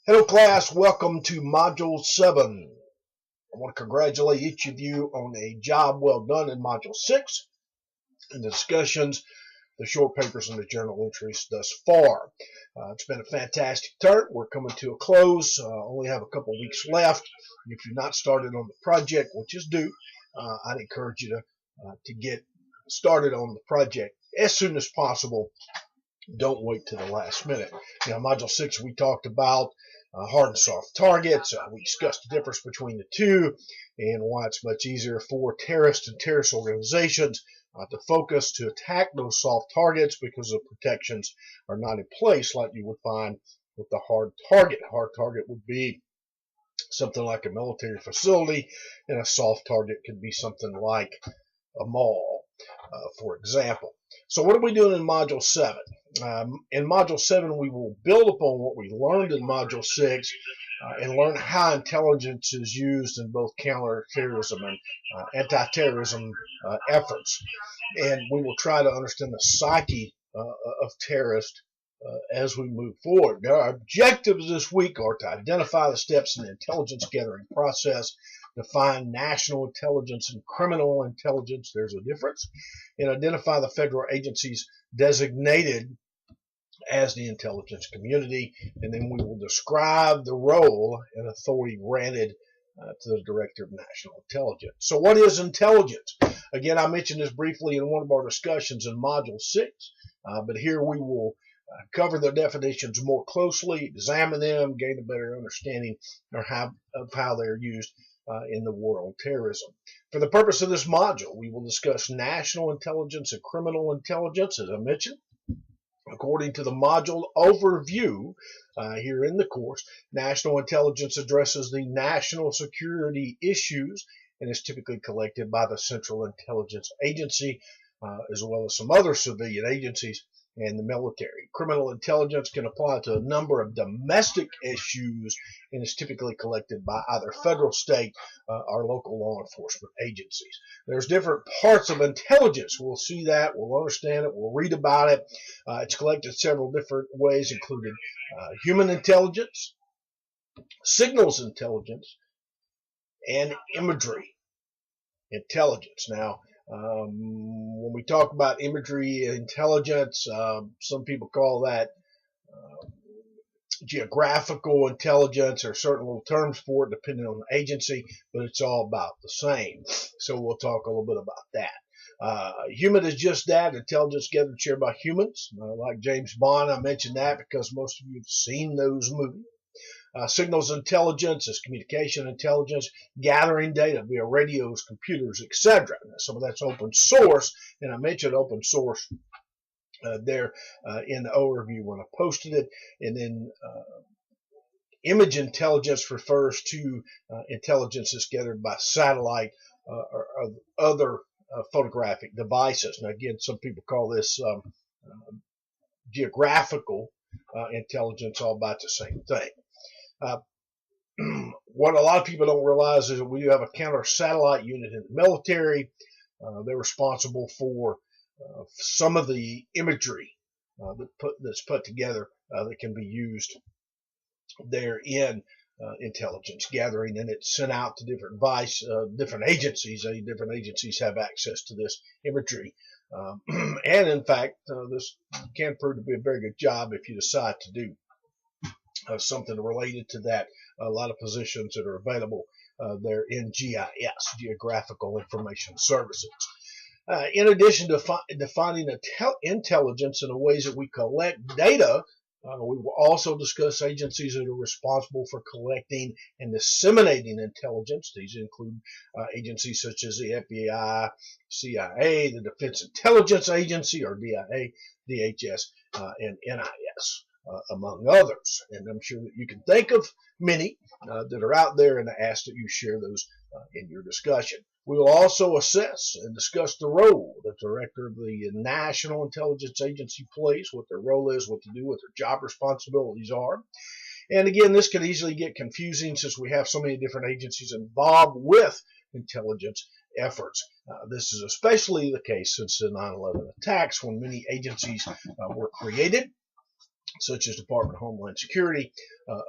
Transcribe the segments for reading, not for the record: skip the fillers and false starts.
Hello class, welcome to Module 7. I want to congratulate each of you on a job well done in Module 6 and the discussions, the short papers, and the journal entries thus far. It's been a fantastic term. We're coming to a close. Only have a couple weeks left. If you're not started on the project, which is due, I'd encourage you to get started on the project as soon as possible. Don't wait to the last minute. Module 6, we talked about hard and soft targets. We discussed the difference between the two and why it's much easier for terrorists and terrorist organizations to focus to attack those soft targets because the protections are not in place like you would find with the hard target. A hard target would be something like a military facility, and a soft target could be something like a mall, for example. So what are we doing in Module 7? In Module 7, we will build upon what we learned in Module 6 and learn how intelligence is used in both counterterrorism and anti-terrorism efforts. And we will try to understand the psyche of terrorists as we move forward. Now, our objectives this week are to identify the steps in the intelligence gathering process, define national intelligence and criminal intelligence, there's a difference, and identify the federal agencies designated as the intelligence community, and then we will describe the role and authority granted to the Director of National Intelligence. So what is intelligence? Again, I mentioned this briefly in one of our discussions in Module 6, but here we will cover the definitions more closely, examine them, gain a better understanding of how they're used in the war on terrorism. For the purpose of this module, we will discuss national intelligence and criminal intelligence, as I mentioned. According to the module overview here in the course, national intelligence addresses the national security issues and is typically collected by the Central Intelligence Agency, as well as some other civilian agencies and the military. Criminal intelligence can apply to a number of domestic issues and is typically collected by either federal, state, or local law enforcement agencies. There's different parts of intelligence. We'll see that, we'll understand it, we'll read about it. It's collected several different ways, including human intelligence, signals intelligence, and imagery intelligence. Now, when we talk about imagery intelligence, some people call that geographical intelligence, or certain little terms for it depending on the agency, but it's all about the same. So we'll talk a little bit about that. Human is just that, intelligence gathered and shared by humans. Like James Bond, I mentioned that because most of you have seen those movies. Signals intelligence is communication intelligence, gathering data via radios, computers, etc. Some of that's open source, and I mentioned open source there in the overview when I posted it. And then image intelligence refers to intelligence that's gathered by satellite or other photographic devices. Now, again, some people call this geographical intelligence, all about the same thing. What a lot of people don't realize is that we have a counter satellite unit in the military. They're responsible for some of the imagery that's put together that can be used there in intelligence gathering, and it's sent out to different agencies. Different agencies have access to this imagery. And in fact, this can prove to be a very good job if you decide to do something related to that. A lot of positions that are available there in GIS, Geographical Information Services. In addition to defining intelligence and the ways that we collect data, we will also discuss agencies that are responsible for collecting and disseminating intelligence. These include agencies such as the FBI, CIA, the Defense Intelligence Agency, or DIA, DHS, and NIS. Among others. And I'm sure that you can think of many that are out there, and I ask that you share those in your discussion. We will also assess and discuss the role that the Director of the National Intelligence Agency plays, what their role is, what to do, what their job responsibilities are. And again, this can easily get confusing since we have so many different agencies involved with intelligence efforts. This is especially the case since the 9/11 attacks, when many agencies were created. such as Department of Homeland Security.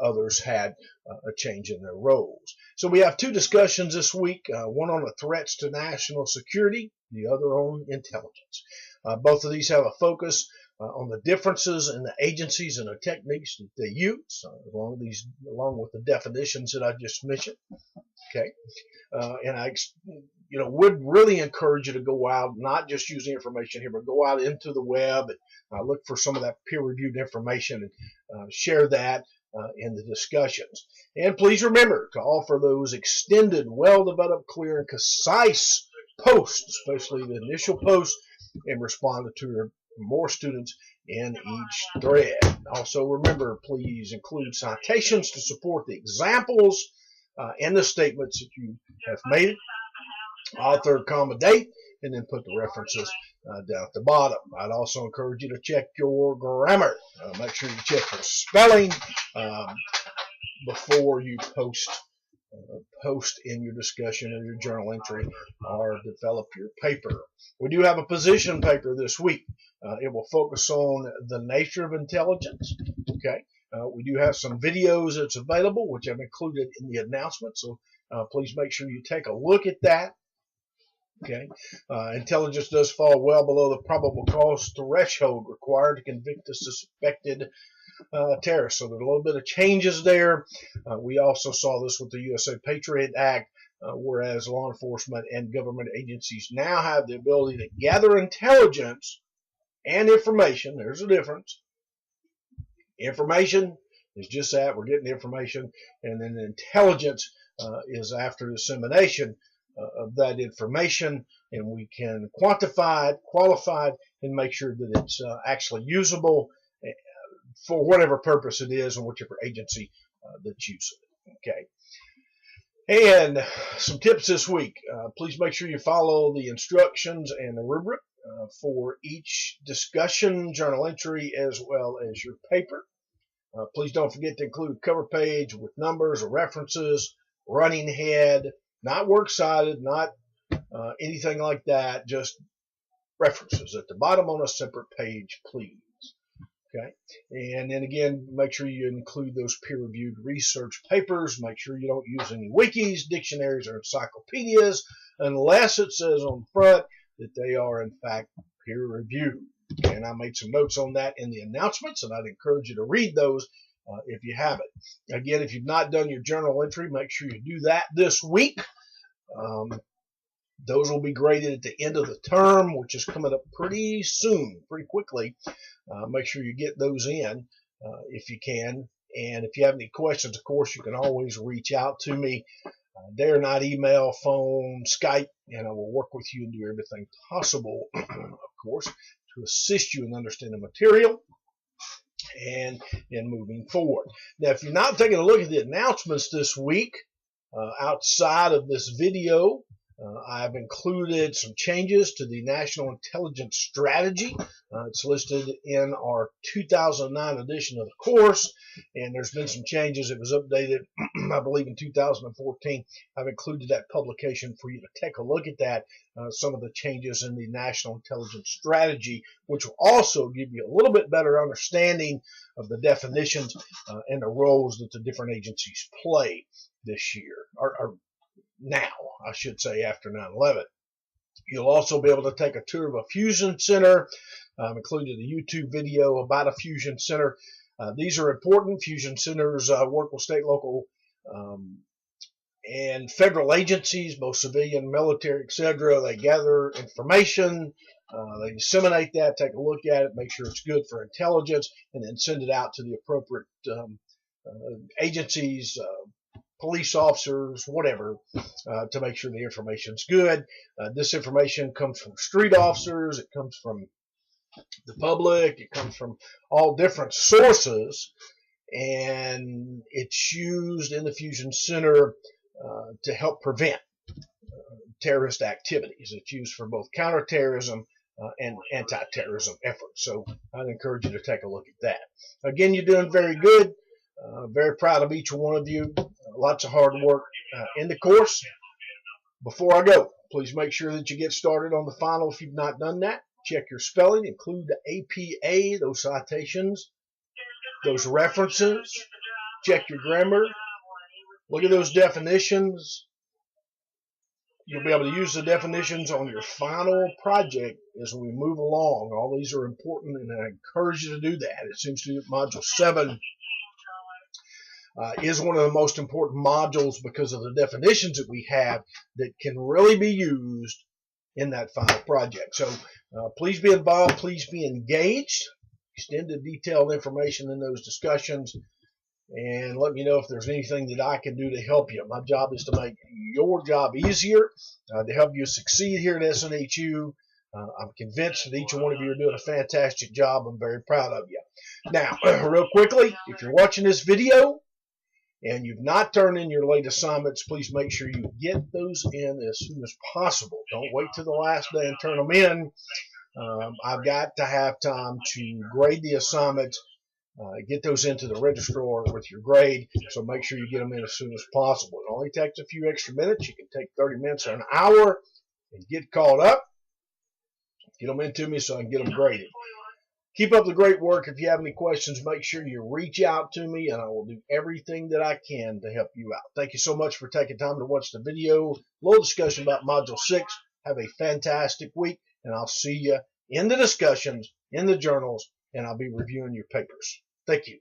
Others had a change in their roles. So we have two discussions this week, one on the threats to national security, the other on intelligence. Both of these have a focus on the differences in the agencies and the techniques that they use, along with the definitions that I just mentioned. Okay, and I would really encourage you to go out, not just use the information here, but go out into the web and look for some of that peer-reviewed information and share that in the discussions. And please remember to offer those extended, well-developed, clear, and concise posts, especially the initial post, and respond to more students in each thread. Also remember, please include citations to support the examples and the statements that you have made. Author, comma, date, and then put the references down at the bottom. I'd also encourage you to check your grammar. Make sure you check your spelling before you post in your discussion or your journal entry or develop your paper. We do have a position paper this week. It will focus on the nature of intelligence. Okay. We do have some videos that's available, which I've included in the announcement. So please make sure you take a look at that. Okay. Intelligence does fall well below the probable cause threshold required to convict a suspected terrorist. So there's a little bit of changes there. We also saw this with the USA Patriot Act, whereas law enforcement and government agencies now have the ability to gather intelligence and information. There's a difference. Information is just that. We're getting information. And then intelligence is after dissemination of that information, and we can quantify it, qualify it, and make sure that it's actually usable for whatever purpose it is and whichever agency that uses it. Okay. And some tips this week. Please make sure you follow the instructions and the rubric for each discussion, journal entry, as well as your paper. Please don't forget to include a cover page with numbers or references, running head, not works cited, not anything like that, just references at the bottom on a separate page, please. Okay, and then again, make sure you include those peer-reviewed research papers. Make sure you don't use any wikis, dictionaries, or encyclopedias unless it says on the front that they are in fact peer-reviewed. Okay, and I made some notes on that in the announcements, and I'd encourage you to read those if you haven't. Again, if you've not done your journal entry, make sure you do that this week. Those will be graded at the end of the term, which is coming up pretty soon, pretty quickly. Make sure you get those in if you can. And if you have any questions, of course, you can always reach out to me. Dare not email, phone, Skype, and I will work with you and do everything possible, of course, to assist you in understanding the material and in moving forward. Now, if you're not taking a look at the announcements this week, outside of this video, I've included some changes to the National Intelligence Strategy. It's listed in our 2009 edition of the course, and there's been some changes. It was updated, I believe, in 2014. I've included that publication for you to take a look at that, some of the changes in the National Intelligence Strategy, which will also give you a little bit better understanding of the definitions and the roles that the different agencies play this year, or now, I should say, after 9/11. You'll also be able to take a tour of a fusion center. I've included a YouTube video about a fusion center. These are important. Fusion centers work with state, local, and federal agencies, both civilian, military, etc. They gather information, they disseminate that, take a look at it, make sure it's good for intelligence, and then send it out to the appropriate agencies, police officers, whatever, to make sure the information's good. This information comes from street officers, it comes from the public, it comes from all different sources, and it's used in the Fusion Center to help prevent terrorist activities. It's used for both counterterrorism and anti-terrorism efforts. So I'd encourage you to take a look at that. Again, you're doing very good. Very proud of each one of you. Lots of hard work in the course. Before I go, please make sure that you get started on the final if you've not done that. Check your spelling, include the APA, those citations, those references, check your grammar, look at those definitions. You'll be able to use the definitions on your final project as we move along. All these are important, and I encourage you to do that. It seems to be that Module 7 is one of the most important modules because of the definitions that we have that can really be used in that final project. So please be involved, please be engaged, extended detailed information in those discussions, and let me know if there's anything that I can do to help you. My job is to make your job easier, to help you succeed here at SNHU. I'm convinced that each one of you are doing a fantastic job. I'm very proud of you. Now, real quickly, if you're watching this video and you've not turned in your late assignments, please make sure you get those in as soon as possible. Don't wait till the last day and turn them in. I've got to have time to grade the assignments, get those into the registrar with your grade, so make sure you get them in as soon as possible. It only takes a few extra minutes. You can take 30 minutes or an hour and get caught up. Get them into me so I can get them graded. Keep up the great work. If you have any questions, make sure you reach out to me, and I will do everything that I can to help you out. Thank you so much for taking time to watch the video. Little discussion about Module 6. Have a fantastic week, and I'll see you in the discussions, in the journals, and I'll be reviewing your papers. Thank you.